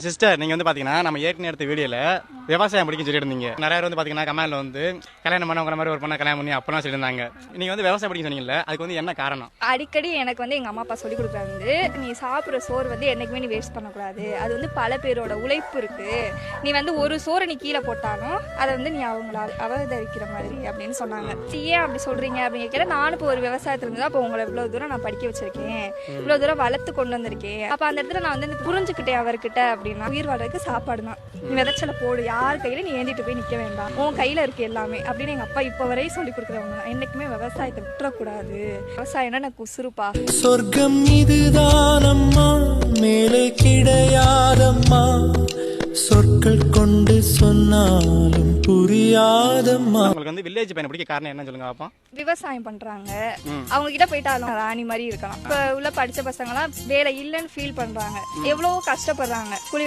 Sister, நீங்க வந்து பாத்தீங்கன்னா நம்ம ஏற்கனவே எடுத்த வீடியோல விவசாயம் பிடிக்கும் சொல்லிட்டு இருந்தீங்க. நிறைய பேர் வந்து பாத்தீங்கன்னா கமெண்ட்ல வந்து கல்யாணம் பண்ண உங்களை மாதிரி ஒரு பொண்ணை கல்யாணம் பண்ணி அப்பெல்லாம் சொல்லியிருந்தாங்க. நீங்க வந்து விவசாயம் பிடிக்கும் சொன்னீங்கல்ல, அதுக்கு வந்து என்ன காரணம்? அடிக்கடி எனக்கு வந்து எங்க அம்மா அப்பா சொல்லி கொடுக்குறாங்க, நீ சாப்பிட்ற சோறு வந்து என்னைக்குமே நீ வேஸ்ட் பண்ணக்கூடாது. அது வந்து பல பேரோட உழைப்பு இருக்கு. நீ வந்து ஒரு சோறு நீ கீழே போட்டாலும் அதை வந்து நீ அவங்கள அவதரிக்கிற மாதிரி அப்படின்னு சொன்னாங்க. ஏன் அப்படி சொல்றீங்க அப்படின்னு கேட்கல. நானும் இப்போ ஒரு விவசாயத்துல இருந்து தான் இப்போ உங்களை இவ்வளவு தூரம் நான் படிக்க வச்சிருக்கேன், இவ்வளவு தூரம் வளர்த்து கொண்டு வந்திருக்கேன். அப்ப அந்த இடத்துல நான் வந்து புரிஞ்சுக்கிட்டேன் அவர்கிட்ட. அப்படின்னா உயிர் வாழ்றதுக்கு சாப்பாடு தான். நீ விதைச்சல போடு, யார் கையில நீ ஏந்திட்டு போய் நிக்க வேண்டாம், உன் கையில இருக்கு எல்லாமே அப்படின்னு எங்க அப்பா இப்ப வரையும் சொல்லி கொடுக்குறவங்க. என்னைக்குமே விவசாயத்தை விட்டுறக்கூடாது. விவசாயம்னா எனக்கு உசுருப்பா. சொர்க்கம் இதுதானம்மா, மேலே கிடையாதம்மா, சொற்கள் கொண்டு சொன்னாலும் புரியாதம்மா. உங்களுக்கு வந்து வில்லேஜ் பையனை பிடிக்க காரணம் என்ன சொல்லுங்க பாப்போம்? விவசாயம் பண்றாங்க, அவங்க கிட்ட போயிட்டாலும் ராணி மாதிரி இருக்கலாம். இப்ப உள்ள படிச்ச பசங்க எல்லாம் வேலை இல்லைன்னு ஃபீல் பண்றாங்க, எவ்வளவோ கஷ்டப்படுறாங்க. கூலி